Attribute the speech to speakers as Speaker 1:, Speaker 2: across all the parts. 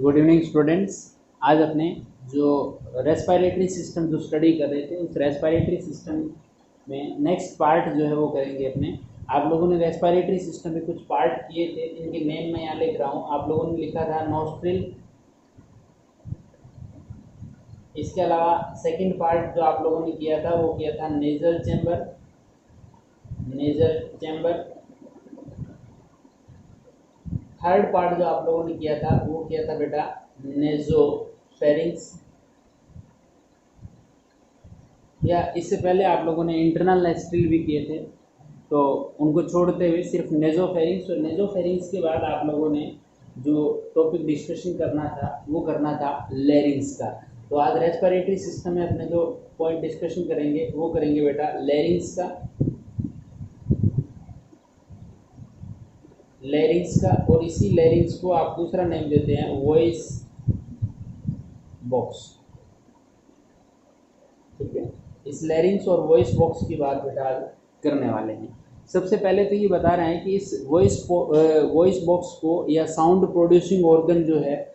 Speaker 1: Good evening students. आज अपने जो रेस्पिरेटरी सिस्टम जो स्टडी कर रहे थे उस रेस्पिरेटरी सिस्टम में नेक्स्ट पार्ट जो है वो करेंगे अपने। आप लोगों ने रेस्पिरेटरी सिस्टम में कुछ पार्ट किए थे जिनके नेम मैं यहाँ लिख रहा हूँ। आप लोगों ने लिखा था नॉस्ट्रिल। इसके अलावा सेकंड पार्ट जो आप लोगों ने किया था वो किया था नेजल चैम्बर। थर्ड पार्ट जो आप लोगों ने किया था वो किया था बेटा नेजोफेरिंक्स। या इससे पहले आप लोगों ने इंटरनल नॉस्ट्रिल भी किए थे, तो उनको छोड़ते हुए सिर्फ नेजोफेरिंक्स। और नेजोफेरिंक्स के बाद आप लोगों ने जो टॉपिक डिस्कशन करना था वो करना था लैरिंग्स का। तो आज रेस्पिरेटरी सिस्टम में अपने जो पॉइंट डिस्कशन करेंगे वो करेंगे बेटा लैरिंग्स का। और इसी लैरिंग्स को आप दूसरा नेम देते हैं वॉइस बॉक्स। ठीक है, इस लैरिंग्स और वॉइस बॉक्स की बात बेटा आज करने वाले हैं। सबसे पहले तो ये बता रहे हैं कि इस वॉइस बॉक्स को या साउंड प्रोड्यूसिंग ऑर्गन जो है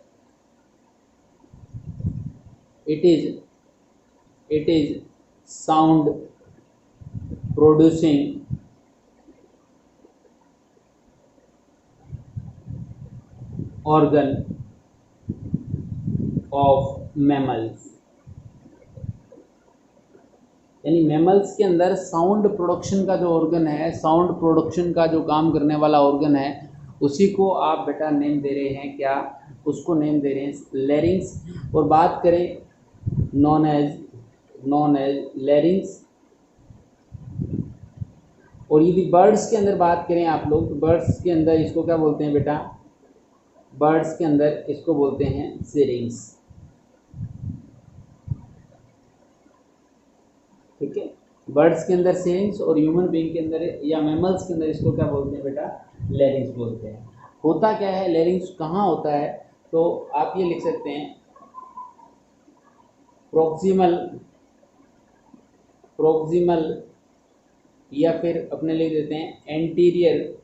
Speaker 1: it is sound producing organ of mammals. यानी मैमल्स के अंदर साउंड प्रोडक्शन का जो ऑर्गन है, साउंड प्रोडक्शन का जो काम करने वाला ऑर्गन है, उसी को आप बेटा नेम दे रहे हैं क्या? उसको नेम दे रहे हैं लैरिंग्स। और बात करें नॉन एज लैरिंग्स। और यदि बर्ड्स के अंदर बात करें आप लोग, तो बर्ड्स के अंदर इसको क्या बोलते हैं बेटा? बर्ड्स के अंदर इसको बोलते हैं सिरिंग्स। ठीक है, बर्ड्स के अंदर सिरिंग्स और ह्यूमन बीइंग के अंदर या मैमल्स के अंदर इसको क्या बोलते हैं बेटा? लैरिंग्स बोलते हैं। होता क्या है, लैरिंग्स कहाँ होता है? तो आप ये लिख सकते हैं प्रोक्सिमल या फिर अपने लिख देते हैं एंटीरियर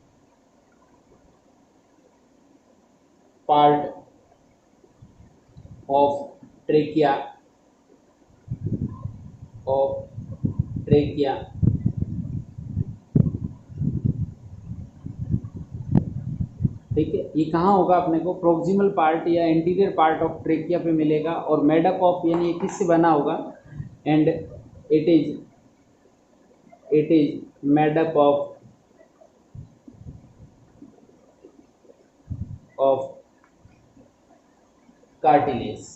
Speaker 1: पार्ट ऑफ ट्रेकिया ठीक है, ये कहाँ होगा अपने को? प्रोक्सिमल पार्ट या इंटीरियर पार्ट ऑफ ट्रेकिया पे मिलेगा। और मेड अप ऑफ यानी ये किससे बना होगा? And it is made up of cartilage.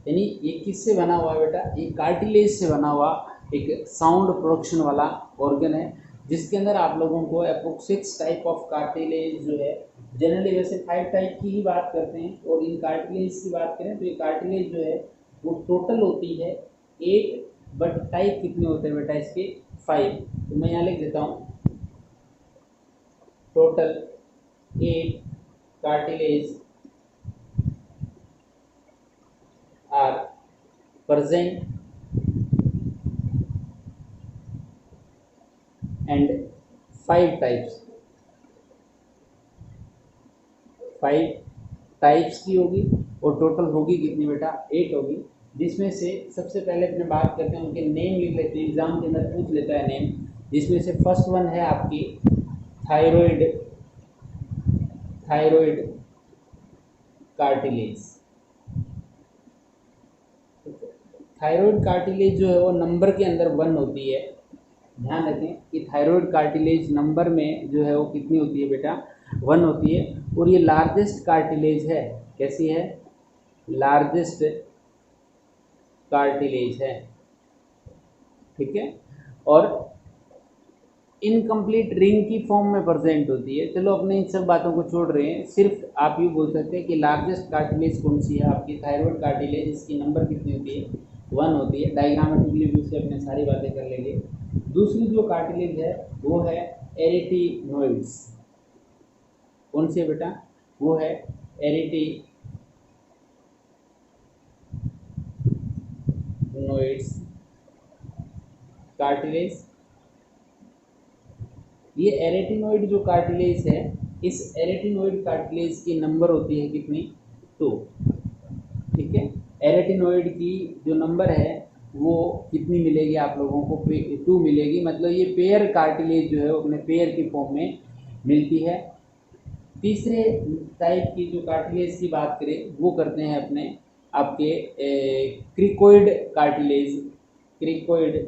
Speaker 1: यानी ये किससे बना हुआ है बेटा? ये कार्टिलेज से बना हुआ एक साउंड प्रोडक्शन वाला ऑर्गन है, जिसके अंदर आप लोगों को अप्रोक्स 6 टाइप ऑफ कार्टिलेज जो है, जनरली वैसे 5 टाइप की ही बात करते हैं। और इन कार्टिलेज की बात करें तो ये कार्टिलेज जो है वो टोटल होती है 8, बट टाइप कितने होते हैं बेटा इसके? 5। तो मैं यहाँ लिख देता हूँ total 8 cartilage are present and 5 types की होगी। और टोटल होगी कितनी बेटा? 8 होगी। जिसमें से सबसे पहले अपने बात करते हैं, उनके नेम लिख लेते हैं, एग्जाम के अंदर पूछ लेता है नेम। जिसमें से फर्स्ट वन है आपकी थायराइड कार्टिलेज। थायराइड कार्टिलेज जो है वो नंबर के अंदर 1 होती है। ध्यान रखें कि थायराइड कार्टिलेज नंबर में जो है वो कितनी होती है बेटा? 1 होती है। और ये लार्जेस्ट कार्टिलेज है। कैसी है? लार्जेस्ट कार्टिलेज है। ठीक है, और इनकम्प्लीट रिंग की फॉर्म में प्रेजेंट होती है। चलो अपने इन सब बातों को छोड़ रहे हैं, सिर्फ आप ये बोल सकते हैं कि लार्जेस्ट कार्टिलेज कौन सी है? आपकी थायराइड कार्टिलेज। इसकी नंबर कितनी होती है? 1 होती है। डायग्रामेटिकली भी उससे अपने सारी बातें कर लेंगे। दूसरी जो कार्टिलेज है वो है एरिटिनोइड्स। कौन सी है बेटा? वो है एरिटिनोइड्स कार्टिलेज। ये एरिटिनोइड जो कार्टिलेज है इस एरेटिनोइड कार्टिलेज की नंबर होती है कितनी, 2। ठीक है, एरेटिनोइड की जो नंबर है वो कितनी मिलेगी आप लोगों को, 2 मिलेगी। मतलब ये पेयर कार्टिलेज जो है वो अपने पेयर की फॉर्म में मिलती है। तीसरे टाइप की जो कार्टिलेज की बात करें वो करते हैं अपने आपके cricoid cartilage. Cricoid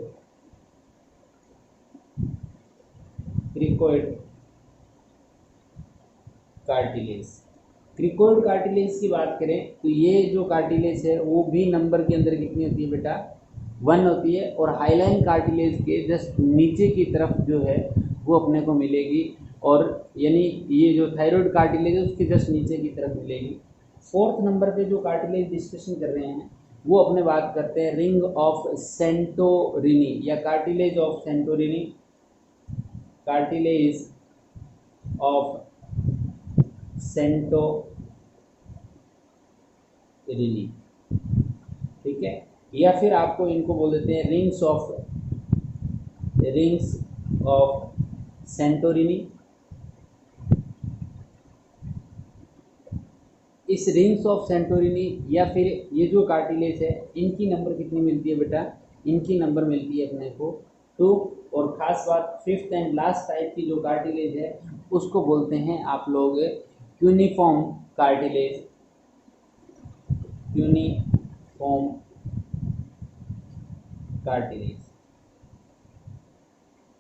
Speaker 1: cricoid cartilage. Cricoid cartilage की बात करें तो ये जो कार्टिलेज है वो भी नंबर के अंदर कितनी होती है बेटा, 1 होती है। और हाईलाइन कार्टिलेज के जस्ट नीचे की तरफ जो है वो अपने को मिलेगी, और यानी ये जो थायराइड कार्टिलेज है उसके जस्ट नीचे की तरफ मिलेगी। फोर्थ नंबर पे जो कार्टिलेज डिस्कशन कर रहे हैं वो अपने बात करते हैं रिंग ऑफ सेंटोरिनी या cartilage of Santorini. Cartilage of Santorini, ठीक है, या फिर आपको इनको बोल देते हैं रिंग्स ऑफ सेंटोरिनी। इस रिंग्स ऑफ सेंटोरिनी या फिर ये जो कार्टिलेज है इनकी नंबर कितनी मिलती है बेटा, इनकी नंबर मिलती है अपने को 2। और ख़ास बात फिफ्थ एंड लास्ट टाइप की जो कार्टिलेज है उसको बोलते हैं आप लोग क्यूनिफॉर्म कार्टिलेज। Uniform cartilage.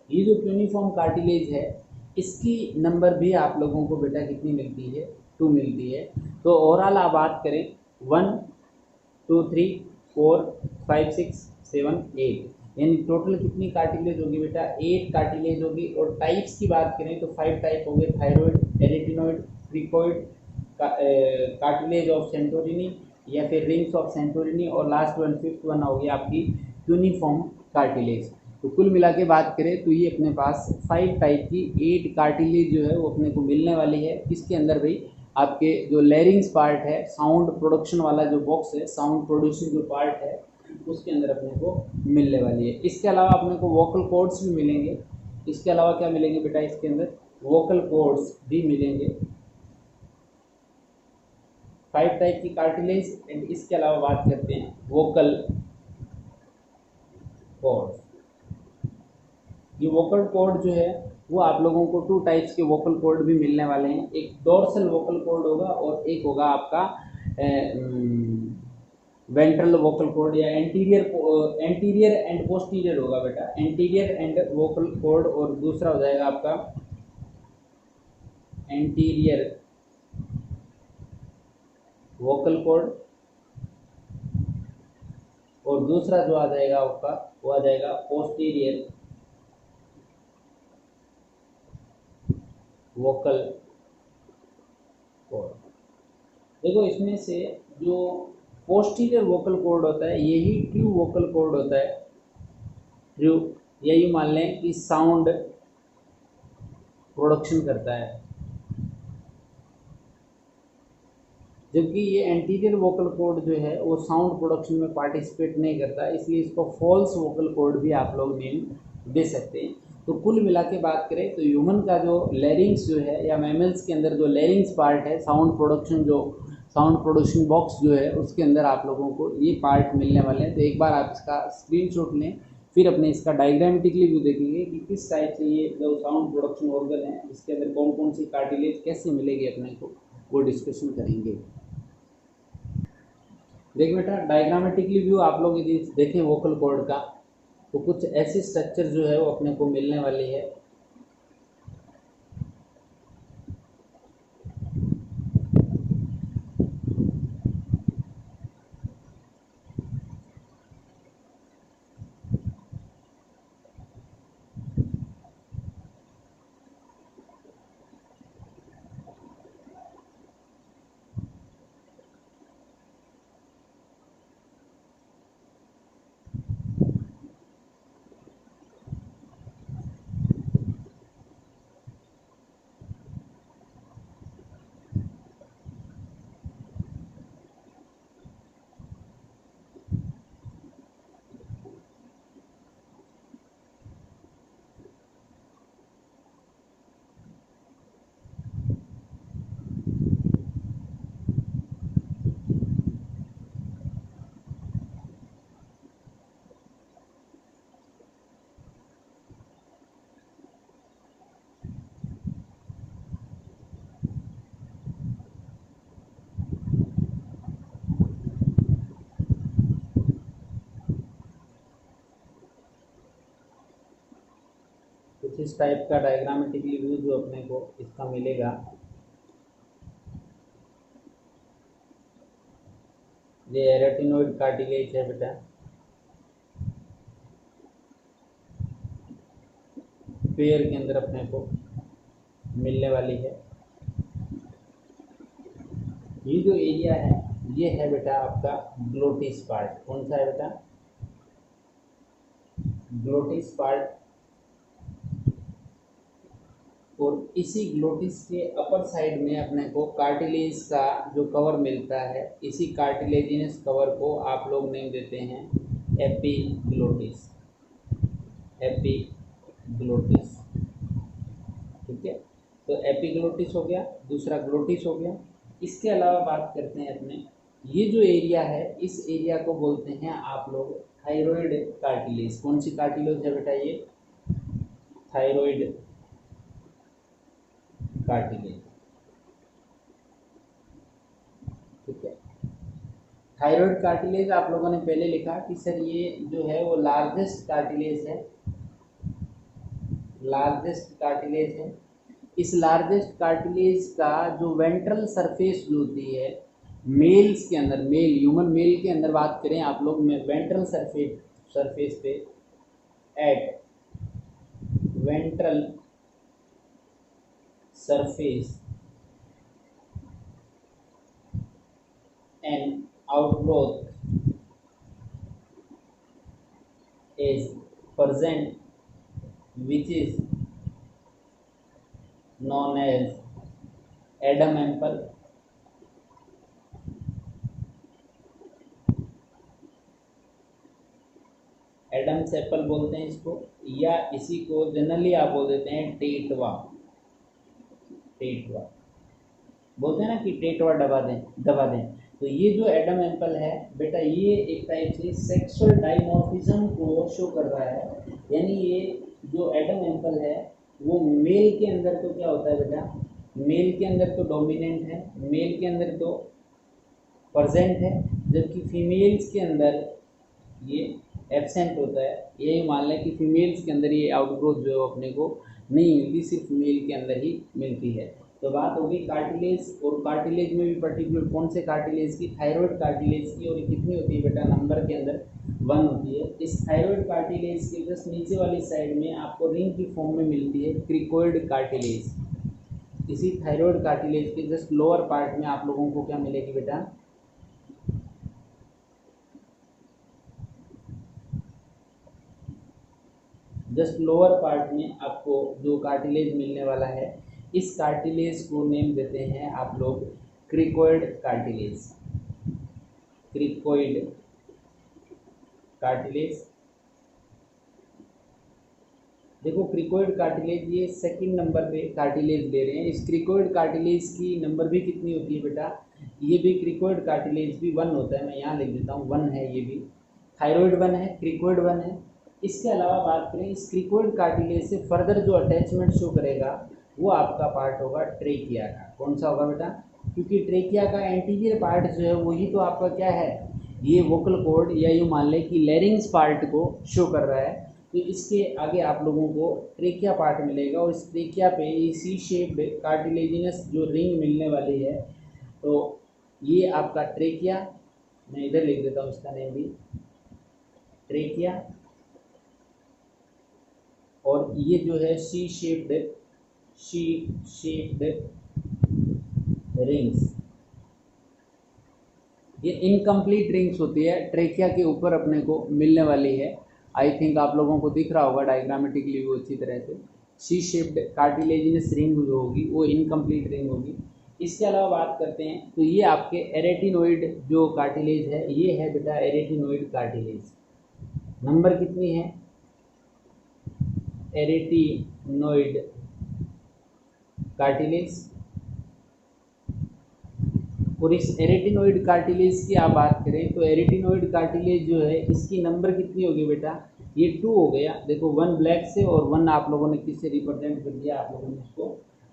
Speaker 1: ये जो यूनिफॉर्म कार्टिलेज है इसकी नंबर भी आप लोगों को बेटा कितनी मिलती है, 2 मिलती है। तो ओवरऑल आप बात करें 1 2 3 4 5 6 7 8, यानी टोटल कितनी कार्टिलेज होगी बेटा, 8 कार्टिलेज होगी। और टाइप्स की बात करें तो 5 टाइप हो गए, thyroid, arytenoid, cricoid, cartilage of Santorini या फिर रिंग्स ऑफ सेंटोरिनी, और लास्ट वन फिफ्थ वन होगी आपकी यूनिफॉर्म कार्टिलेज। तो कुल मिला के बात करें तो ये अपने पास 5 टाइप की 8 कार्टिलेज जो है वो अपने को मिलने वाली है। इसके अंदर भाई आपके जो लैरिंग्स पार्ट है, साउंड प्रोडक्शन वाला जो बॉक्स है, साउंड प्रोड्यूसिंग जो पार्ट है उसके अंदर अपने को मिलने वाली है। इसके अलावा अपने को वोकल कॉर्ड्स भी मिलेंगे। इसके अलावा क्या मिलेंगे बेटा, इसके अंदर वोकल कॉर्ड्स भी मिलेंगे। 5 टाइप की कार्टिलेज एंड इसके अलावा बात करते हैं वोकल कॉर्ड्स। ये वोकल कॉर्ड जो है वो आप लोगों को 2 टाइप्स के वोकल कॉर्ड भी मिलने वाले हैं। एक डोर्सल वोकल कॉर्ड होगा और एक होगा आपका वेंट्रल वोकल कॉर्ड या एंटीरियर एंड पोस्टीरियर होगा बेटा, एंटीरियर एंड वोकल कॉर्ड। और दूसरा हो जाएगा आपका एंटीरियर वोकल कॉर्ड, और दूसरा जो आ जाएगा आपका वो आ जाएगा पोस्टीरियर वोकल कॉर्ड। देखो इसमें से जो पोस्टीरियर वोकल कॉर्ड होता है यही ट्रू वोकल कॉर्ड होता है। ट्रू, यही मान लें कि साउंड प्रोडक्शन करता है, जबकि ये एंटीरियर वोकल कॉर्ड जो है वो साउंड प्रोडक्शन में पार्टिसिपेट नहीं करता, इसलिए इसको फॉल्स वोकल कॉर्ड भी आप लोग नेम दे सकते हैं। तो कुल मिला के बात करें तो ह्यूमन का जो लैरिंग्स जो है या मैमल्स के अंदर जो लैरिंग्स पार्ट है, साउंड प्रोडक्शन जो साउंड प्रोडक्शन बॉक्स जो है उसके अंदर आप लोगों को ये पार्ट मिलने वाले हैं। तो एक बार आप इसका स्क्रीनशॉट लें, फिर अपने इसका डायग्रामेटिकली व्यू देखेंगे कि किस टाइप से ये जो साउंड प्रोडक्शन ऑर्गन है इसके अंदर कौन कौन सी कार्टिलेज कैसे मिलेगी अपने को, वो डिस्कशन करेंगे। देख बेटा डायग्रामेटिकली व्यू आप लोग यदि देखें वोकल कॉर्ड का तो कुछ ऐसी स्ट्रक्चर जो है वो अपने को मिलने वाली है। कुछ इस टाइप का डायग्रामेटिकली व्यू जो अपने को इसका मिलेगा। ये एरेटिनोइड कार्टिलेज है बेटा, पेयर के अंदर अपने को मिलने वाली है। ये जो एरिया है ये है बेटा आपका ग्लोटिस पार्ट। कौन सा है बेटा? Glottis part. और इसी ग्लोटिस के अपर साइड में अपने को कार्टिलेज का जो कवर मिलता है, इसी कार्टिलेजिनस कवर को आप लोग नेम देते हैं एपिग्लोटिस। एपिग्लोटिस, ठीक है। तो एपिग्लोटिस हो गया, दूसरा ग्लोटिस हो गया। इसके अलावा बात करते हैं अपने, ये जो एरिया है इस एरिया को बोलते हैं आप लोग थायराइड कार्टिलेज। कौन सी कार्टिलेज है बेटा? ये थायराइड कार्टिलेज, ठीक है। थायराइड कार्टिलेज आप लोगों ने पहले लिखा कि सर ये जो है वो लार्जेस्ट कार्टिलेज है, लार्जेस्ट कार्टिलेज है। इस लार्जेस्ट कार्टिलेज का जो वेंट्रल सरफेस जो होती है मेल्स के अंदर, मेल ह्यूमन मेल के अंदर बात करें आप लोग में, वेंट्रल सरफेस पे at ventral surface an outgrowth is present which is known as Adam apple. Adam's apple बोलते हैं इसको, या इसी को जनरली आप बोल देते हैं टेटवा। टेटवा बोलते हैं ना कि टेटवा दबा दें। तो ये जो एडम एप्पल है बेटा, ये एक टाइप से सेक्सुअल डाइमॉर्फिज्म को शो कर रहा है। यानी ये जो एडम एप्पल है वो मेल के अंदर तो क्या होता है बेटा, मेल के अंदर तो डोमिनेंट है, मेल के अंदर तो प्रेजेंट है, जबकि फीमेल्स के अंदर ये एब्सेंट होता है। यही मान लें कि फीमेल्स के अंदर ये आउटग्रोथ जो है अपने को नहीं मिलती, सिर्फ मेल के अंदर ही मिलती है। तो बात होगी कार्टिलेज, और कार्टिलेज में भी पर्टिकुलर कौन से कार्टिलेज की? थायराइड कार्टिलेज की। और ये कितनी होती है बेटा? नंबर के अंदर 1 होती है। इस थायराइड कार्टिलेज के जस्ट नीचे वाली साइड में आपको रिंग की फॉर्म में मिलती है क्रिकोइड कार्टिलेज। इसी थायराइड कार्टिलेज के जस्ट लोअर पार्ट में आप लोगों को क्या मिलेगी बेटा? जस्ट लोअर पार्ट में आपको जो कार्टिलेज मिलने वाला है, इस कार्टिलेज को नेम देते हैं आप लोग क्रिकोइड कार्टिलेज। Cricoid cartilage. देखो क्रिकोइड कार्टिलेज ये सेकंड नंबर पे कार्टिलेज ले रहे हैं। इस क्रिकोइड कार्टिलेज की नंबर भी कितनी होती है बेटा? ये भी क्रिकोइड कार्टिलेज भी 1 होता है। मैं यहाँ लिख देता हूँ 1 है। ये भी थायराइड 1 है, क्रिकोइड 1 है। इसके अलावा बात करें इस क्रिकोइड कार्टिलेज से फर्दर जो अटैचमेंट शो करेगा वो आपका पार्ट होगा ट्रेकिया का। कौन सा होगा बेटा? क्योंकि ट्रेकिया का एंटीरियर पार्ट जो है वही तो आपका क्या है, ये वोकल कॉर्ड या यूँ मान लें कि लैरिंग्स पार्ट को शो कर रहा है। तो इसके आगे आप लोगों को ट्रेकिया पार्ट मिलेगा, और इस ट्रेकिया पे ये सी शेप्ड कार्टिलेजिनस जो रिंग मिलने वाली है, तो ये आपका ट्रेकिया, मैं इधर लिख देता हूँ इसका नेम भी ट्रेकिया। और ये जो है सी शेप्ड रिंग्स, ये इनकम्प्लीट रिंग्स होती है, ट्रेकिया के ऊपर अपने को मिलने वाली है। आई थिंक आप लोगों को दिख रहा होगा डायग्रामेटिकली वो अच्छी तरह से। सी शेप्ड कार्टिलेजिनस रिंग जो होगी वो इनकम्प्लीट रिंग होगी। इसके अलावा बात करते हैं तो ये आपके एरेटिनोइड जो कार्टिलेज है, ये है बेटा एरेटिनोइड कार्टिलेज। नंबर कितनी है? Arytenoid cartilage. और इस एरेटिनोइड कार्टिलेज की आप बात करें तो एरेटिनोइड कार्टिलेज जो है इसकी नंबर कितनी होगी बेटा? ये 2 हो गया। देखो 1 ब्लैक से और 1 आप लोगों ने किससे रिप्रेजेंट कर दिया? आप लोगों ने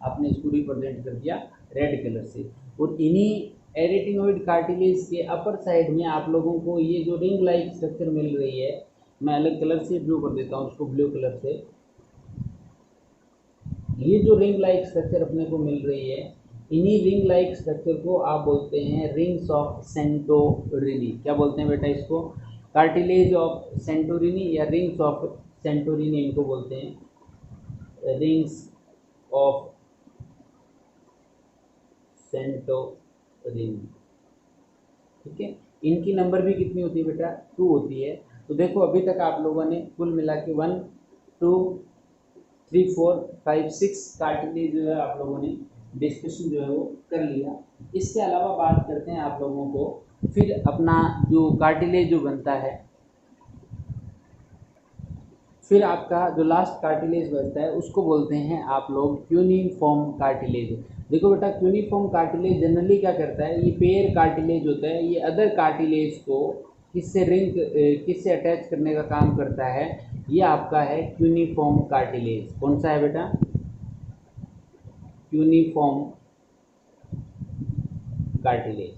Speaker 1: आपने इसको रिप्रेजेंट कर दिया रेड कलर से। और इन्हीं एरेटिनोइड कार्टिलेज के अपर साइड में आप लोगों को ये जो रिंग लाइक स्ट्रक्चर मिल रही है, मैं अलग कलर से ड्रॉ कर देता हूँ उसको ब्लू कलर से। ये जो रिंग लाइक स्ट्रक्चर अपने को मिल रही है, इन्हीं रिंग लाइक स्ट्रक्चर को आप बोलते हैं रिंग्स ऑफ सेंटोरिनी। क्या बोलते हैं बेटा इसको? कार्टिलेज ऑफ सेंटोरिनी या रिंग्स ऑफ सेंटोरिनी इनको बोलते हैं, रिंग्स ऑफ सेंटोरिनी। ठीक है, इनकी नंबर भी कितनी होती है बेटा? 2 होती है। तो देखो अभी तक आप लोगों ने कुल मिला के 1 2 3 4 5 6 कार्टिलेज जो है आप लोगों ने डिस्कशन जो है वो कर लिया। इसके अलावा बात करते हैं आप लोगों को, फिर अपना जो कार्टिलेज जो बनता है, फिर आपका जो लास्ट कार्टिलेज बनता है उसको बोलते हैं आप लोग क्यूनिफॉर्म कार्टिलेज। देखो बेटा, क्यूनिफॉर्म कार्टिलेज जनरली क्या करता है, ये पेयर कार्टिलेज होता है, ये अदर कार्टिलेज को किससे अटैच करने का काम करता है, ये आपका है क्यूनिफॉर्म कार्टिलेज। कौन सा है बेटा? Cuneiform cartilage.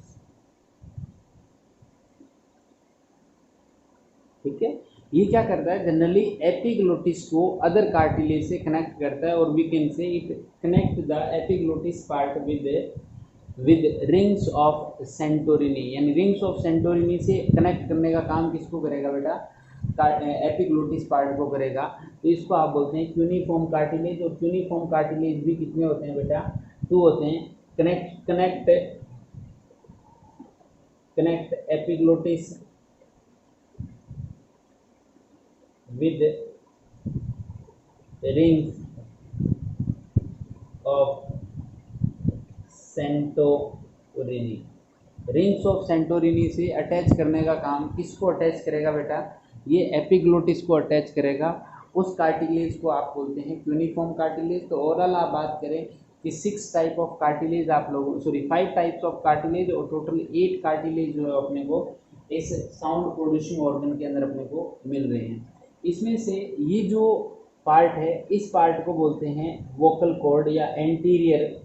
Speaker 1: ठीक है, ये क्या करता है, जनरली एपिग्लोटिस को अदर कार्टिलेज से कनेक्ट करता है, और we can say it connect the epiglottis part with rings of Santorini, यानी रिंग्स ऑफ सेंटोरिनी से कनेक्ट करने का काम किसको करेगा बेटा? एपिग्लोटिस पार्ट को करेगा। तो इसको आप बोलते हैं क्यूनिफॉर्म कार्टिलेज। और क्यूनिफॉर्म कार्टिलेज भी कितने होते हैं बेटा? 2 होते हैं। Connect epiglottis with rings of Santorini. Rings of Santorini से अटैच करने का काम किसको अटैच करेगा बेटा? ये एपिग्लोटिस को अटैच करेगा। उस कार्टिलेज को आप बोलते हैं क्यूनिफॉर्म कार्टिलेज। तो ओवरऑल आप बात करें कि 6 टाइप ऑफ कार्टिलेज आप लोगों 5 टाइप्स ऑफ कार्टिलेज और टोटल 8 कार्टिलेज जो है अपने को इस साउंड प्रोड्यूसिंग ऑर्गन के अंदर अपने को मिल रहे हैं। इसमें से ये जो पार्ट है, इस पार्ट को बोलते हैं वोकल कॉर्ड या एंटीरियर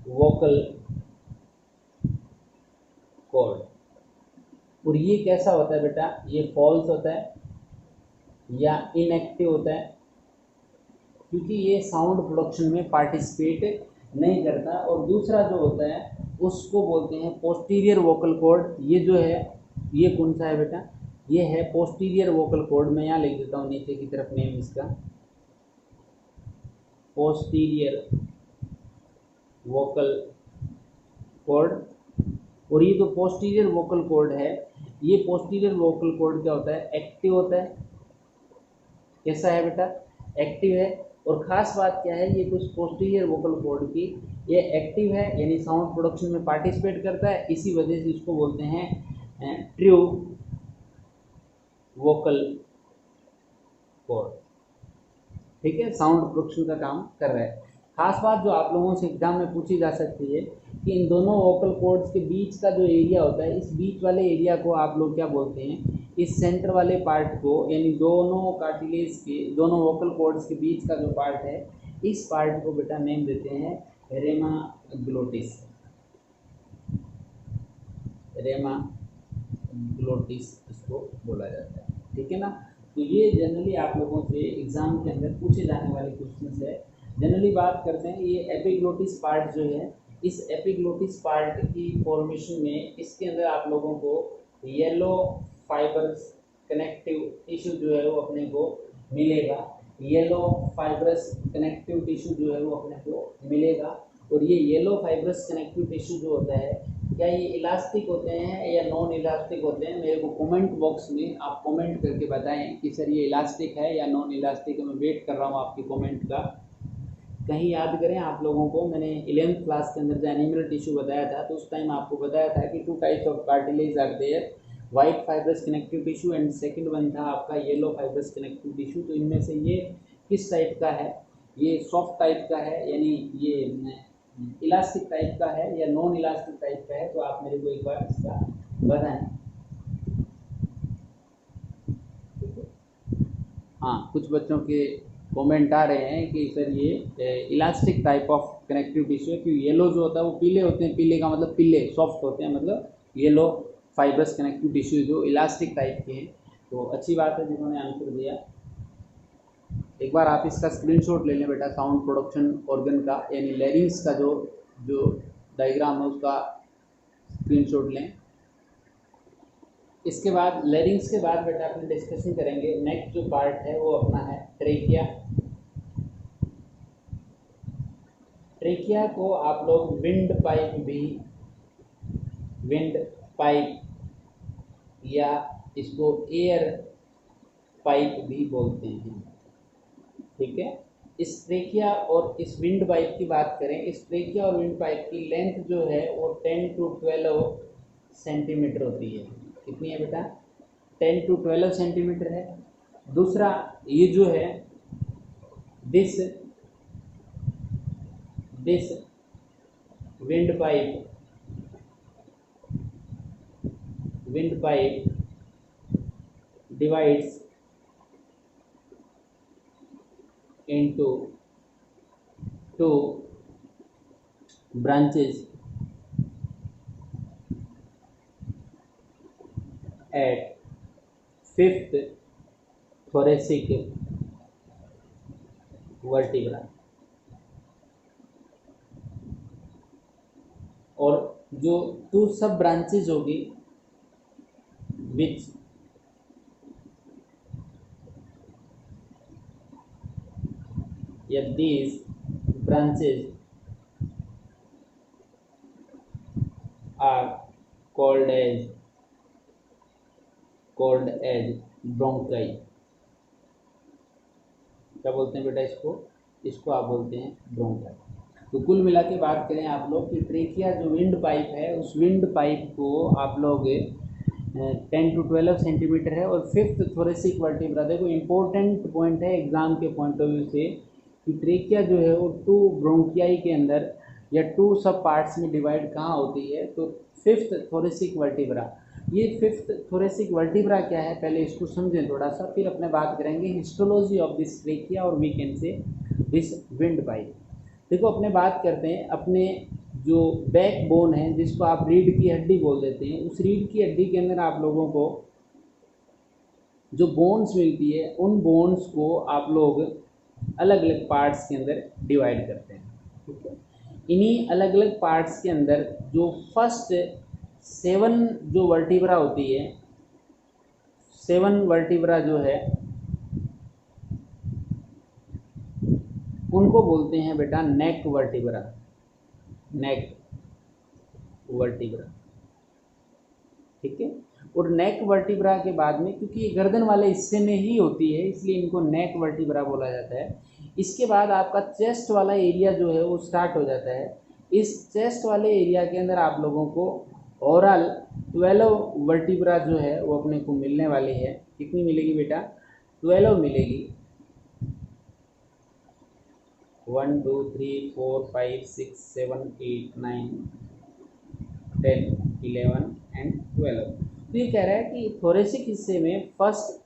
Speaker 1: वोकल कॉर्ड। और ये कैसा होता है बेटा? ये फॉल्स होता है या इनएक्टिव होता है, क्योंकि ये साउंड प्रोडक्शन में पार्टिसिपेट नहीं करता। और दूसरा जो होता है उसको बोलते हैं पोस्टीरियर वोकल कॉर्ड। ये जो है ये कौन सा है बेटा? ये है पोस्टीरियर वोकल कॉर्ड। मैं यहाँ लिख देता हूँ नीचे की तरफ नेम इसका, पोस्टीरियर वोकल कॉर्ड। और ये जो पोस्टीरियर वोकल कॉर्ड है, ये पोस्टीरियर वोकल कॉर्ड क्या होता है? एक्टिव होता है। कैसा है बेटा? एक्टिव है। और ख़ास बात क्या है, ये कुछ पोस्टीरियर वोकल कॉर्ड की, ये एक्टिव है यानी साउंड प्रोडक्शन में पार्टिसिपेट करता है, इसी वजह से इसको बोलते हैं ट्रू वोकल कॉर्ड। ठीक है, साउंड प्रोडक्शन का काम कर रहा है। खास बात जो आप लोगों से एग्जाम में पूछी जा सकती है कि इन दोनों वोकल कॉर्ड्स के बीच का जो एरिया होता है, इस बीच वाले एरिया को आप लोग क्या बोलते हैं? इस सेंटर वाले पार्ट को, यानी दोनों कार्टिलेज के, दोनों वोकल कॉर्ड्स के बीच का जो पार्ट है, इस पार्ट को बेटा नेम देते हैं रेमा ग्लोटिस। रेमा ग्लोटिस इसको बोला जाता है। ठीक है ना? तो ये जनरली आप लोगों से एग्जाम के अंदर पूछे जाने वाले क्वेश्चन है। जनरली बात करते हैं, ये एपिग्लोटिस पार्ट जो है, इस एपिग्लोटिस पार्ट की फॉर्मेशन में इसके अंदर आप लोगों को येलो फाइबर्स कनेक्टिव टिश्यू जो है वो अपने को मिलेगा। येलो फाइबरस कनेक्टिव टिश्यू जो है वो अपने को मिलेगा। और ये येलो फाइबरस कनेक्टिव टिश्यू जो होता है, क्या ये इलास्टिक होते हैं या नॉन इलास्टिक होते हैं? मेरे को कमेंट बॉक्स में आप कमेंट करके बताएं कि सर ये इलास्टिक है या नॉन इलास्टिक है। मैं वेट कर रहा हूँ आपकी कमेंट का। कहीं याद करें आप लोगों को, मैंने 11th क्लास के अंदर जो एनिमल टिश्यू बताया था, तो उस टाइम आपको बताया था कि 2 types of cartilage are there, white fibrous connective tissue and second one था आपका येलो फाइबरस कनेक्टिव टिश्यू। तो इनमें से ये किस टाइप का है? ये सॉफ्ट टाइप का है, यानी ये इलास्टिक टाइप का है या नॉन इलास्टिक टाइप का है? तो आप मेरे को एक बार इसका बताएं। हाँ, कुछ बच्चों के कमेंट आ रहे हैं कि सर ये elastic type of connective tissue है, क्योंकि येलो जो होता है वो पीले होते हैं, पीले का मतलब पीले सॉफ्ट होते हैं, मतलब येलो फाइबरस कनेक्टिव टिश्यू जो इलास्टिक टाइप के हैं। तो अच्छी बात है जिन्होंने आंसर दिया। एक बार आप इसका स्क्रीनशॉट ले लें बेटा, साउंड प्रोडक्शन ऑर्गन का यानी लैरिंग्स का जो जो डायग्राम है उसका स्क्रीनशॉट लें। इसके बाद लैरिंग्स के बाद बेटा अपन डिस्कशन करेंगे नेक्स्ट जो पार्ट है वो अपना है ट्रेकिया। ट्रेकिया को आप लोग विंड पाइप या इसको एयर पाइप भी बोलते हैं, ठीक है। इस ट्रेकिया और इस विंड पाइप की बात करें, इस ट्रेकिया और विंड पाइप की लेंथ जो है वो 10 to 12 सेंटीमीटर होती है। कितनी है बेटा? 10 to 12 सेंटीमीटर है। दूसरा ये जो है this wind pipe divides into two branches at fifth thoracic vertebra। और जो टू सब ब्रांचेज होगी विच या these branches are called as bronchi। क्या बोलते हैं बेटा इसको आप बोलते हैं ब्रोंकाई। तो कुल मिला के बात करें आप लोग कि ट्रेकिया जो विंड पाइप है उस विंड पाइप को आप लोग 10 to 12 सेंटीमीटर है। और फिफ्थ थोरेसिक वर्टिब्रा, देखो इंपॉर्टेंट पॉइंट है एग्जाम के पॉइंट ऑफ व्यू से कि ट्रेकिया जो है वो टू ब्रोंकियाई के अंदर या टू सब पार्ट्स में डिवाइड कहाँ होती है, तो फिफ्थ थोरेसिक वर्टिब्रा। ये फिफ्थ थोरेसिक वर्टिब्रा क्या है पहले इसको समझें थोड़ा सा, फिर अपने बात करेंगे हिस्टोलॉजी ऑफ दिस ट्रेकिया और we can say this wind pipe. देखो अपने बात करते हैं अपने जो बैक बोन है जिसको आप रीढ़ की हड्डी बोल देते हैं, उस रीढ़ की हड्डी के अंदर आप लोगों को जो बोन्स मिलती है उन बोन्स को आप लोग अलग अलग पार्ट्स के अंदर डिवाइड करते हैं, ठीक है। इन्हीं अलग अलग पार्ट्स के अंदर जो फर्स्ट 7 जो वर्टिब्रा होती है, 7 वर्टिब्रा जो है उनको बोलते हैं बेटा नेक वर्टिब्रा। ठीक है। और नेक वर्टिब्रा के बाद में, क्योंकि ये गर्दन वाले हिस्से में ही होती है इसलिए इनको नेक वर्टिब्रा बोला जाता है। इसके बाद आपका चेस्ट वाला एरिया जो है वो स्टार्ट हो जाता है। इस चेस्ट वाले एरिया के अंदर आप लोगों को ओवरऑल 12 वर्टिब्रा जो है वो अपने को मिलने वाली है। कितनी मिलेगी बेटा? 12 मिलेगी। 1 2 3 4 5 6 7 8 9 10 11 एंड 12। तो ये कह रहा है कि थोरेसिक हिस्से में first,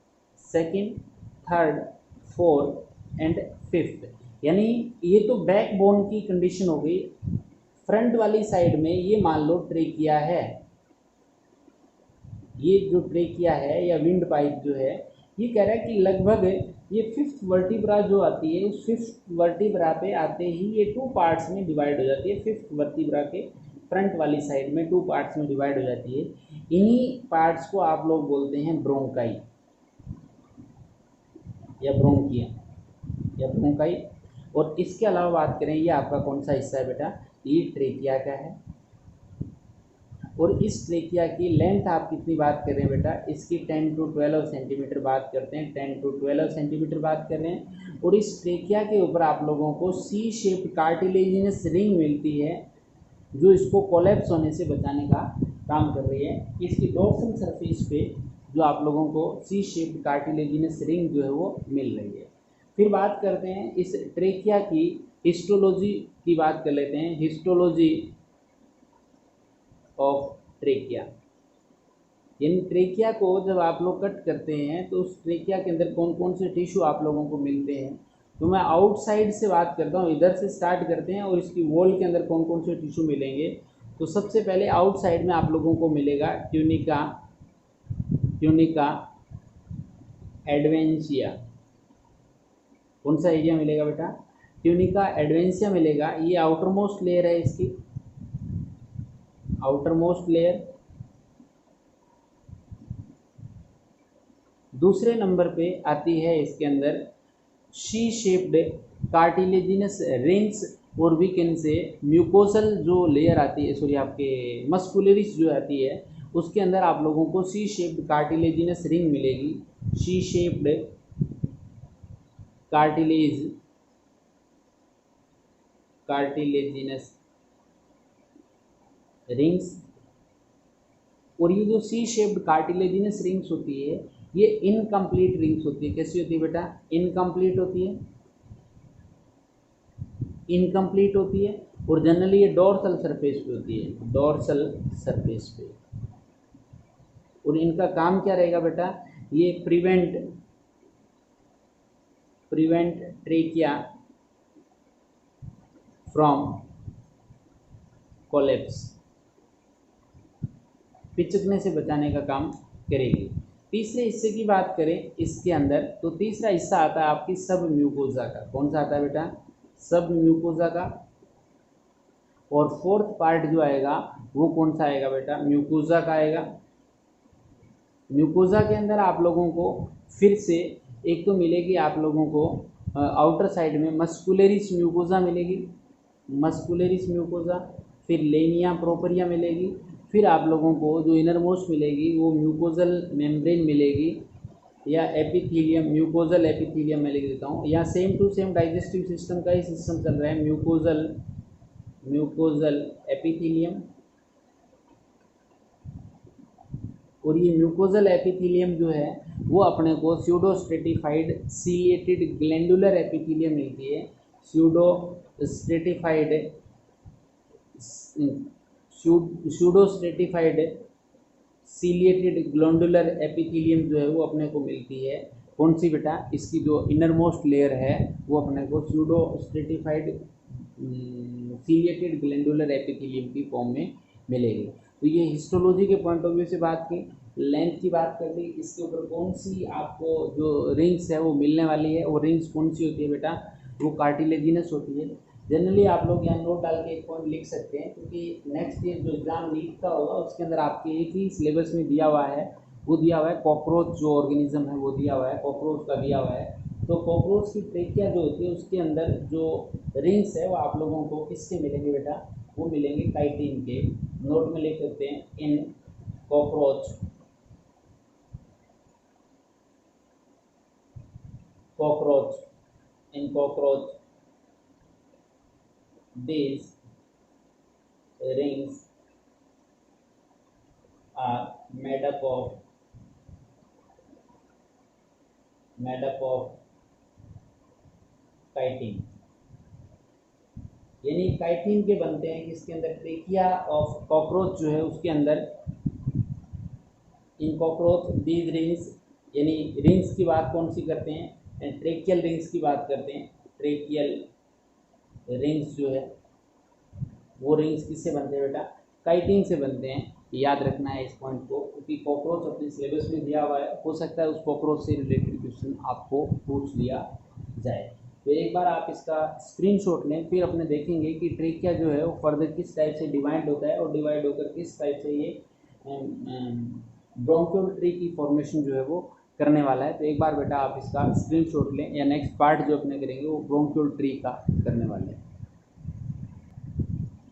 Speaker 1: second, third, fourth and fifth, यानी ये तो बैक बोन की कंडीशन हो गई। फ्रंट वाली साइड में ये मान लो ट्रेकिया है, ये जो ट्रेकिया है या विंड पाइप जो है ये कह रहा है कि लगभग ये फिफ्थ वर्टिब्रा जो आती है उस फिफ्थ वर्टिब्रा पे आते ही ये 2 पार्ट्स में डिवाइड हो जाती है। फिफ्थ वर्टिब्रा के फ्रंट वाली साइड में 2 पार्ट्स में डिवाइड हो जाती है। इन्हीं पार्ट्स को आप लोग बोलते हैं ब्रोंकाई या ब्रोंकिया या ब्रोंकाई। और इसके अलावा बात करें ये आपका कौन सा हिस्सा है बेटा? ये ट्रेकिया का है। और इस ट्रेकिया की लेंथ आप कितनी बात कर रहे हैं बेटा? इसकी 10 to 12 सेंटीमीटर बात करते हैं, 10 to 12 सेंटीमीटर बात कर रहे हैं। और इस ट्रेकिया के ऊपर आप लोगों को सी शेप्ड कार्टिलेजिनस रिंग मिलती है जो इसको कोलैप्स होने से बचाने का काम कर रही है। इसकी डॉर्सल सरफेस पे जो आप लोगों को सी शेप्ड कार्टिलेजिनस रिंग जो है वो मिल रही है। फिर बात करते हैं इस ट्रेकिया की हिस्टोलॉजी की बात कर लेते हैं। हिस्टोलॉजी ऑफ ट्रेकिया, यानी ट्रेकिया को जब आप लोग कट करते हैं तो उस ट्रेकिया के अंदर कौन कौन से टिश्यू आप लोगों को मिलते हैं। तो मैं आउटसाइड से बात करता हूँ, इधर से स्टार्ट करते हैं और इसकी वॉल के अंदर कौन कौन से टिश्यू मिलेंगे। तो सबसे पहले आउटसाइड में आप लोगों को मिलेगा ट्यूनिका एडवेंशिया, कौन सा एरिया मिलेगा बेटा, ट्यूनिका एडवेंसिया मिलेगा। ये आउटर मोस्ट लेयर है इसकी, आउटर मोस्ट लेयर। दूसरे नंबर पे आती है इसके अंदर शी शेप्ड कार्टिलेजिनस रिंग्स, और वी कैन से म्यूकोसल जो लेयर आती है, सॉरी आपके मस्कुलरिस जो आती है, उसके अंदर आप लोगों को सी शेप्ड कार्टिलेजिनस रिंग मिलेगी। She shaped cartilaginous rings. और ये जो सी शेप्ड कार्टिलेजिनस रिंग्स होती है, ये इनकम्प्लीट रिंग्स होती है। कैसी होती है बेटा, इनकम्प्लीट होती है, इनकम्प्लीट होती है। और जनरली ये डोर्सल सरफेस पे होती है, डोर्सल सरफेस पे। और इनका काम क्या रहेगा बेटा, ये प्रिवेंट ट्रेकिया फ्रॉम कोलेप्स, पिचकने से बचाने का काम करेगी। तीसरे हिस्से की बात करें इसके अंदर, तो तीसरा हिस्सा आता है आपकी सब म्यूकोजा का। कौन सा आता है बेटा, सब म्यूकोजा का। और फोर्थ पार्ट जो आएगा वो कौन सा आएगा बेटा, म्यूकोजा का आएगा। म्यूकोजा के अंदर आप लोगों को फिर से एक तो मिलेगी आप लोगों को आउटर साइड में मस्कुलरिस म्यूकोजा मिलेगी, मस्कुलरिस म्यूकोजा। फिर लेनिया प्रोपरिया मिलेगी। फिर आप लोगों को जो इनर मोस्ट मिलेगी वो म्यूकोजल मेम्ब्रेन मिलेगी, या एपिथीलियम, म्यूकोजल एपिथीलियम मैं लिख देता हूँ। या same to same digestive system का ही सिस्टम चल रहा है, म्यूकोजल एपिथीलियम। और ये म्यूकोजल एपिथीलियम जो है वो अपने को pseudo stratified ciliated glandular epithelium मिलती है। Pseudo stratified ciliated glandular epithelium जो है वो अपने को मिलती है। कौन सी बेटा, इसकी जो इनर मोस्ट लेयर है वो अपने को pseudo stratified ciliated glandular epithelium की फॉर्म में मिलेगी। तो ये हिस्टोलॉजी के पॉइंट ऑफ व्यू से बात की, लेंथ की बात कर ली, इसके ऊपर कौन सी आपको जो रिंग्स है वो मिलने वाली है। वो रिंग्स कौन सी होती है बेटा, वो कार्टिलेजिनस होती है। जनरली आप लोग यहाँ नोट डाल के एक पॉइंट लिख सकते हैं, क्योंकि नेक्स्ट ईयर जो एग्जाम नीट का होगा उसके अंदर आपके एक ही सिलेबस में दिया हुआ है, वो दिया हुआ है कॉकरोच जो ऑर्गेनिज्म है वो दिया हुआ है, कॉकरोच का दिया हुआ है। तो कॉकरोच की ट्रेकिया जो होती है उसके अंदर जो रिंग्स है वो आप लोगों को किसके मिलेंगे बेटा, वो मिलेंगे काइटिन के। नोट में लिख सकते हैं इन cockroach, in cockroach these rings are made up of chitin, यानी काइटिन के बनते हैं किसके अंदर, ट्रेकिया ऑफ कॉकरोच जो है उसके अंदर। इन कॉकरोच दीज रिंग्स, यानी रिंग्स की बात कौन सी करते हैं, ट्रेकियल रिंग्स की बात करते हैं। ट्रेकियल रिंग्स जो है वो रिंग्स किससे बनते हैं बेटा, काइटिन से बनते हैं। याद रखना है इस पॉइंट को, क्योंकि कॉकरोच अपने सिलेबस में दिया हुआ है, हो सकता है उस कॉकरोच से रिलेटेड क्वेश्चन आपको पूछ लिया जाए। तो एक बार आप इसका स्क्रीनशॉट लें, फिर अपने देखेंगे कि ट्रेकिया जो है वो फर्दर किस टाइप से डिवाइड होता है, और डिवाइड होकर किस टाइप से ये ब्रोंकियल ट्री की फॉर्मेशन जो है वो करने वाला है। तो एक बार बेटा आप इसका स्क्रीनशॉट लें, या नेक्स्ट पार्ट जो अपने करेंगे वो ब्रोंकियल ट्री का करने वाले हैं।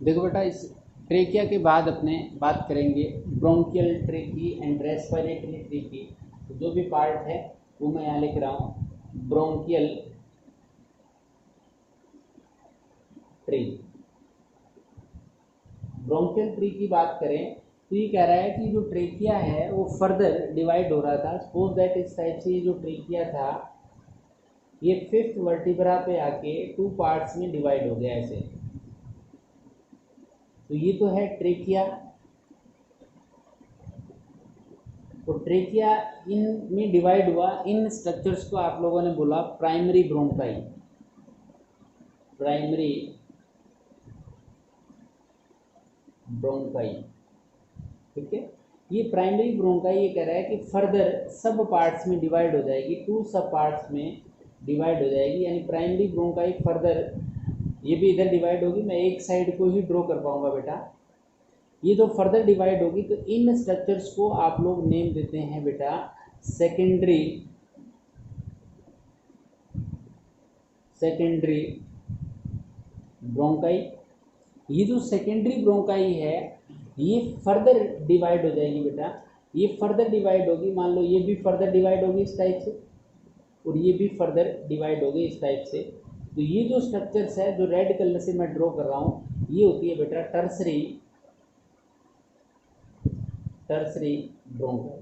Speaker 1: देखो बेटा, इस ट्रेकिया के बाद अपने बात करेंगे ब्रोंकियल ट्री की एंड रेस्पिरेटरी ट्री की। तो जो भी पार्ट है वो मैं यहाँ लिख रहा हूँ, ब्रोंकियल ट्री। ब्रोंकियल ट्री की बात करें तो ये कह रहा है कि जो ट्रेकिया है वो फर्दर डिवाइड हो रहा था। सपोज दैट इस टाइप से ये जो ट्रेकिया था ये 5th वर्टिब्रा पे आके 2 पार्ट्स में डिवाइड हो गया ऐसे। तो ये तो है ट्रेकिया। तो ट्रेकिया इन में डिवाइड हुआ, इन स्ट्रक्चर्स को आप लोगों ने बोला प्राइमरी ब्रोंकाई, प्राइमरी ब्रोंकाई। ठीक है, ये प्राइमरी ब्रोंकाई ये कह रहा है कि फर्दर सब पार्ट्स में डिवाइड हो जाएगी, 2 सब पार्ट्स में डिवाइड हो जाएगी, यानी प्राइमरी ब्रोंकाई फर्दर, ये भी इधर डिवाइड होगी, मैं एक साइड को ही ड्रॉ कर पाऊंगा बेटा। ये तो फर्दर डिवाइड होगी, तो इन स्ट्रक्चर्स को आप लोग नेम देते हैं बेटा सेकेंडरी ब्रोंकाई। ये जो सेकेंडरी ब्रोंकाई है ये फर्दर डिवाइड हो जाएगी बेटा, ये फर्दर डिवाइड होगी, मान लो ये भी फर्दर डिवाइड होगी इस टाइप से, और ये भी फर्दर डिवाइड होगी इस टाइप से। तो ये जो स्ट्रक्चर्स है जो रेड कलर से मैं ड्रॉ कर रहा हूँ, ये होती है बेटा टर्सरी ब्रोंकाई।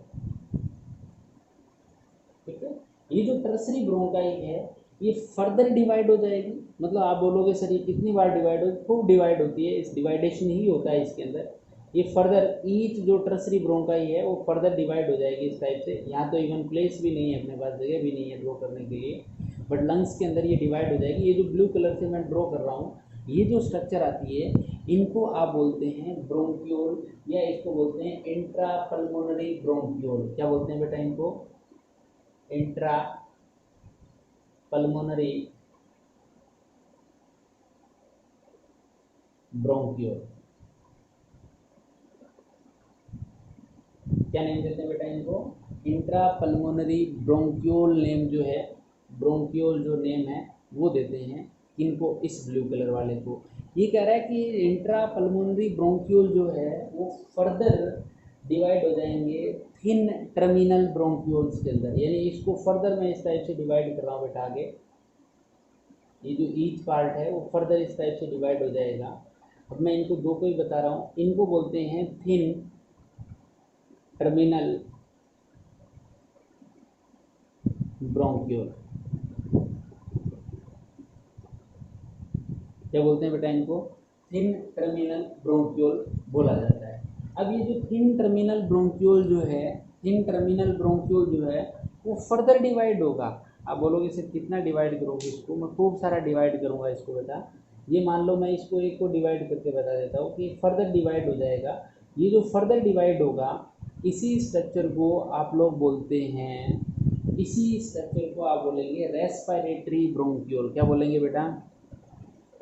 Speaker 1: ठीक है, ये जो टर्सरी ब्रोंकाई है ये फर्दर डिवाइड हो जाएगी, मतलब आप बोलोगे सर ये कितनी बार डिवाइड हो, खूब डिवाइड होती है, इस डिवाइडेशन ही होता है इसके अंदर। ये फर्दर ईच जो टर्सरी ब्रोंकाई है वो फर्दर डिवाइड हो जाएगी इस टाइप से। यहाँ तो इवन प्लेस भी नहीं है, अपने पास जगह भी नहीं है ड्रॉ करने के लिए, बट लंग्स के अंदर ये डिवाइड हो जाएगी। ये जो ब्लू कलर से मैं ड्रॉ कर रहा हूँ, ये जो स्ट्रक्चर आती है इनको आप बोलते हैं ब्रोंक्यूल, या इसको बोलते हैं इंट्रापल्मोनरी ब्रोंक्यूल। क्या बोलते हैं बेटा इनको? Intra pulmonary bronchiole. क्या नेम देते हैं बेटा इनको? इंट्रा पल्मोनरी ब्रोंक्यूल नेम जो है, ब्रोंक्यूल जो नेम है वो देते हैं इनको, इस ब्लू कलर वाले को। ये कह रहा है कि इंट्रा पल्मोनरी ब्रोंक्यूल जो है वो फर्दर डिवाइड हो जाएंगे थिन टर्मिनल ब्रोंक्यूल्स के अंदर, यानी इसको फर्दर मैं इस टाइप से डिवाइड कर रहा हूँ बेटा आगे। ये जो ईच पार्ट है वो फर्दर इस टाइप से डिवाइड हो जाएगा। अब मैं इनको दो को ही बता रहा हूँ, इनको बोलते हैं थिन टर्मिनल ब्रोंक्यूल। क्या बोलते हैं बेटा इनको? थिन टर्मिनल ब्रोंक्यूल बोला जाता है। अब ये जो थिन टर्मिनल ब्रोंक्यूल जो है, थिन टर्मिनल ब्रोंक्यूल जो है वो फर्दर डिवाइड होगा। आप बोलोगे सर कितना डिवाइड करोगे इसको? मैं खूब सारा डिवाइड करूंगा इसको बेटा। ये मान लो मैं इसको एक को डिवाइड करके बता देता हूँ कि फर्दर डिवाइड हो जाएगा। ये जो फर्दर डिवाइड होगा इसी स्ट्रक्चर को आप लोग बोलते हैं, इसी स्ट्रक्चर को आप बोलेंगे रेस्पिरेटरी ब्रोंक्यूल। क्या बोलेंगे बेटा?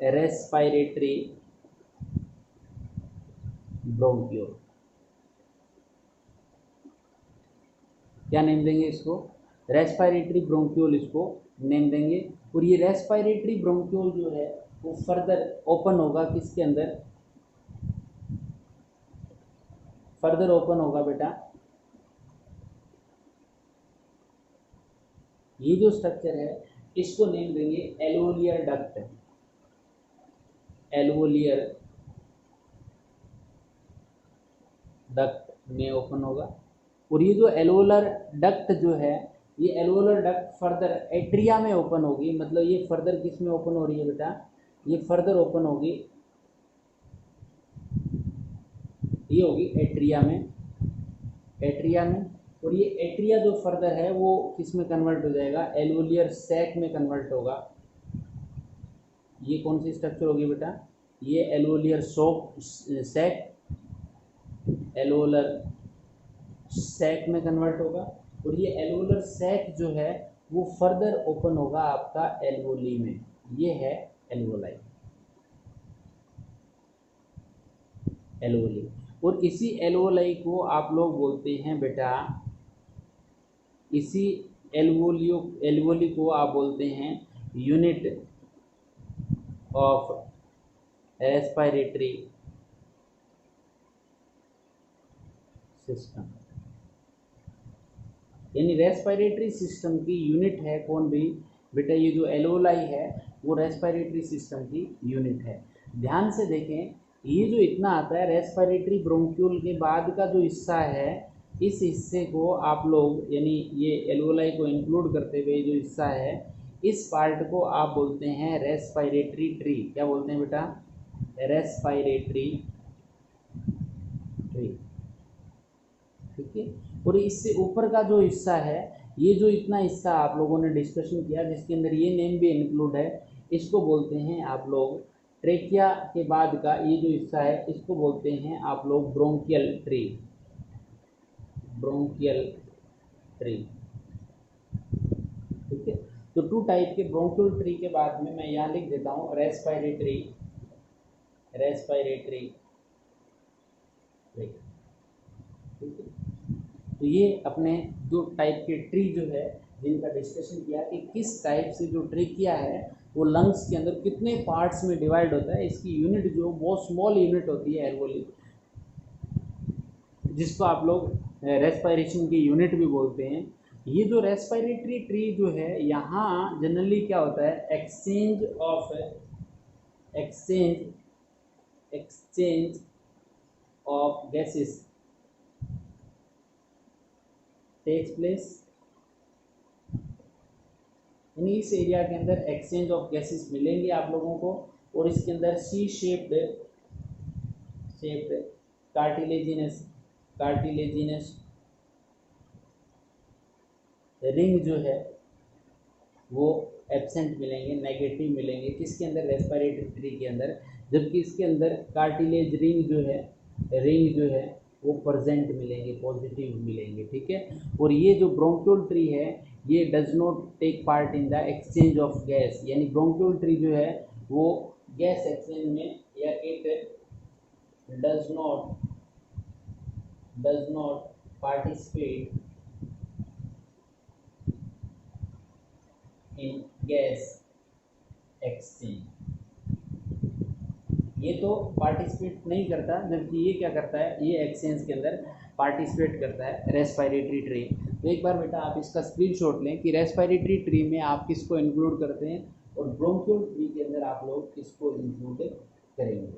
Speaker 1: Respiratory bronchiole. क्या नेम देंगे इसको? रेस्पिरेटरी ब्रोंक्यूल इसको नेम देंगे। और ये रेस्पिरेटरी ब्रोंक्यूल जो है वो फर्दर ओपन होगा किसके अंदर? फर्दर ओपन होगा बेटा, ये जो स्ट्रक्चर है इसको नेम देंगे एल्वोलियर डक्ट। एल्वोलियर डक्ट में ओपन होगा। और ये जो एल्वोलर डक्ट जो है, ये एल्वोलर डक्ट फर्दर एट्रिया में ओपन होगी, मतलब ये फर्दर किस में ओपन हो रही है बेटा? ये फर्दर ओपन होगी, ये होगी एट्रिया में, एट्रिया में। और ये एट्रिया जो फर्दर है वो किस में कन्वर्ट हो जाएगा? एल्वोलियर सैक में कन्वर्ट होगा। ये कौन सी स्ट्रक्चर होगी बेटा? ये एल्वोलियर सैक, एल्वोलर सैक में कन्वर्ट होगा। और ये एल्वोलर सैक जो है वो फर्दर ओपन होगा आपका एल्वोली में। ये है एल्वोलाई, एल्वोली। और इसी एल्वोलाई को आप लोग बोलते हैं बेटा, इसी एल्वोली को आप बोलते हैं यूनिट ऑफ रेस्पिरेटरी सिस्टम। यानी रेस्पिरेटरी सिस्टम की यूनिट है कौन भी बेटा? ये जो एल्वोलाई है वो रेस्पिरेटरी सिस्टम की यूनिट है। ध्यान से देखें, ये जो इतना आता है रेस्पिरेटरी ब्रोंक्यूल के बाद का जो हिस्सा है, इस हिस्से को आप लोग, यानी ये एल्वोलाई को इंक्लूड करते हुए जो हिस्सा है, इस पार्ट को आप बोलते हैं रेस्पिरेटरी ट्री। क्या बोलते हैं बेटा? Respiratory tree. ठीक है। और इससे ऊपर का जो हिस्सा है, ये जो इतना हिस्सा आप लोगों ने डिस्कशन किया जिसके अंदर ये नेम भी इंक्लूड है, इसको बोलते हैं आप लोग ट्रेकिया के बाद का ये जो हिस्सा है इसको बोलते हैं आप लोग ब्रोंकियल ट्री। Bronchial tree. ठीक है। तो 2 टाइप के ब्रोंकियल ट्री के बाद में मैं यहाँ लिख देता हूँ रेस्पिरेटरी ट्री, ठीक है। तो ये अपने 2 टाइप के ट्री जो है जिनका डिस्कशन किया कि किस टाइप से जो ट्री किया है वो लंग्स के अंदर कितने पार्ट्स में डिवाइड होता है। इसकी यूनिट जो बहुत स्मॉल यूनिट होती है एल्वोली, जिसको आप लोग रेस्पिरेशन की यूनिट भी बोलते हैं। ये जो रेस्पिरेटरी ट्री जो है यहाँ जनरली क्या होता है, exchange of gases takes place. यानी इस एरिया के अंदर एक्सचेंज ऑफ गैसेस मिलेंगे आप लोगों को, और इसके अंदर सी शेप्ड कार्टिलेजिनस रिंग जो है वो एब्सेंट मिलेंगे, नेगेटिव मिलेंगे। किसके अंदर, रेस्पिरेटरी ट्री के अंदर। जबकि इसके अंदर कार्टिलेज रिंग जो है वो प्रेजेंट मिलेंगे, पॉजिटिव मिलेंगे, ठीक है। और ये जो ब्रोंकियल ट्री है ये does not take part in the exchange of gas. यानी ब्रोंकियल ट्री जो है वो गैस एक्सचेंज में, या it does not participate in gas exchange. ये तो पार्टिसिपेट नहीं करता, जबकि ये क्या करता है, ये एक्सचेंज के अंदर पार्टिसिपेट करता है, रेस्पिरेटरी ट्री। तो एक बार बेटा आप इसका स्क्रीनशॉट लें कि रेस्पिरेटरी ट्री में आप किसको इंक्लूड करते हैं और ब्रोंकियल ट्री के अंदर आप लोग किसको इंक्लूड करेंगे।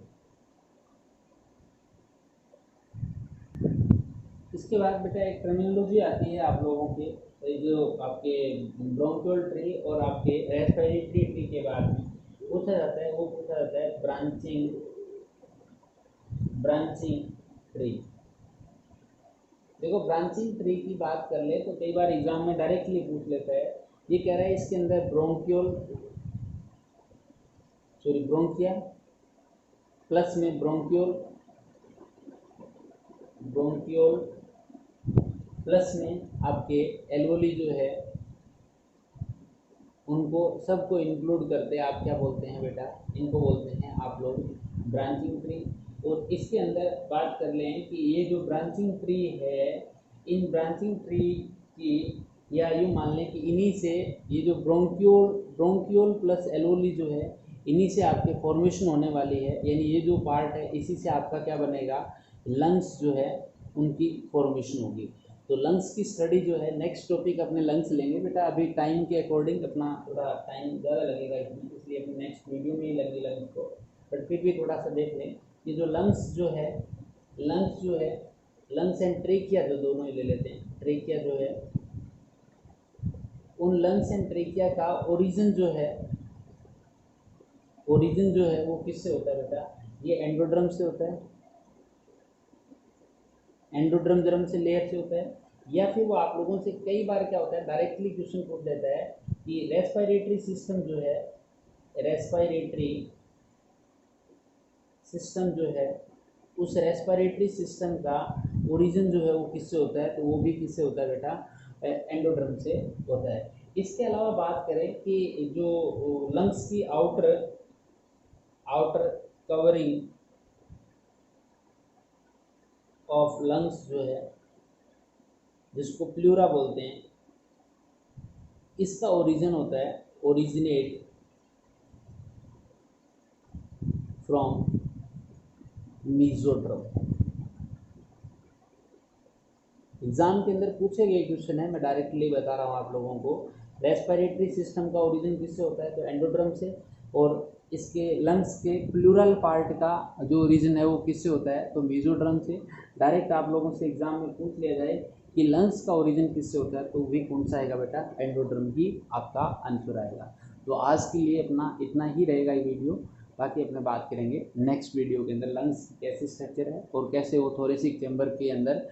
Speaker 1: इसके बाद बेटा एक टर्मिनोलॉजी आती है आप लोगों के, जो आपके ब्रोंकियल ट्री और आपके रेस्पिरेटरी ट्री के बाद में पूछा जाता है ब्रांचिंग ट्री। देखो ब्रांचिंग ट्री की बात कर ले तो कई बार एग्जाम में डायरेक्टली पूछ लेता है। ये कह रहा है इसके अंदर ब्रोंकिया प्लस में ब्रोंकियोल प्लस में आपके एल्वोली जो है उनको सबको इंक्लूड करते हैं। आप क्या बोलते हैं बेटा, इनको बोलते हैं आप लोग ब्रांचिंग ट्री। और इसके अंदर बात कर लें कि ये जो ब्रांचिंग ट्री है, इन ब्रांचिंग ट्री की, या यूँ मान लें कि इन्हीं से ये जो ब्रोंकियोल प्लस एल्वोली जो है इन्हीं से आपके फॉर्मेशन होने वाली है। यानी ये जो पार्ट है इसी से आपका क्या बनेगा, लंग्स जो है उनकी फॉर्मेशन होगी। तो लंग्स की स्टडी जो है, नेक्स्ट टॉपिक अपने लंग्स लेंगे बेटा। अभी टाइम के अकॉर्डिंग अपना थोड़ा टाइम ज़्यादा लगेगा इसमें, इसलिए अपने नेक्स्ट वीडियो में ही लगेगी लंग्स को। बट फिर भी थोड़ा सा देख लें कि जो लंग्स है लंग्स एंड ट्रेकिया जो दोनों ही ले लेते हैं। ट्रेकिया जो है, उन लंग्स एंड ट्रेकिया का ओरिजिन जो है वो किससे होता है बेटा, ये एंडोड्रम से होता है, एंडोड्रम से लेयर से होता है। या फिर वो आप लोगों से कई बार क्या होता है, डायरेक्टली क्वेश्चन पूछ देता है कि रेस्पिरेटरी सिस्टम जो है उस रेस्पिरेटरी सिस्टम का ओरिजिन जो है वो किससे होता है, तो वो भी किससे होता है बेटा, एंडोड्रम से होता है। इसके अलावा बात करें कि जो लंग्स की आउटर कवरिंग ऑफ लंग्स जो है जिसको प्लूरा बोलते हैं, इसका ओरिजिन होता है, ओरिजिनेट फ्रॉम मीजोड्रम। एग्जाम के अंदर पूछे गए क्वेश्चन है, मैं डायरेक्टली बता रहा हूँ आप लोगों को। रेस्पिरेटरी सिस्टम का ओरिजिन किससे होता है, तो एंडोड्रम से। और इसके लंग्स के प्लूरल पार्ट का जो ओरिजिन है वो किससे होता है, तो मीजोड्रम से। डायरेक्ट आप लोगों से एग्जाम में पूछ लिया जाए कि लंग्स का ओरिजिन किससे होता है, तो भी कौन सा आएगा बेटा, एंडोड्रम ही आपका आंसर आएगा। तो आज के लिए अपना इतना ही रहेगा ये वीडियो। बाकी अपने बात करेंगे नेक्स्ट वीडियो के अंदर लंग्स कैसे स्ट्रक्चर है और कैसे वो थोरेसिक चैम्बर के अंदर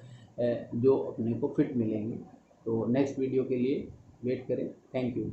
Speaker 1: जो अपने को फिट मिलेंगे। तो नेक्स्ट वीडियो के लिए वेट करें। Thank you.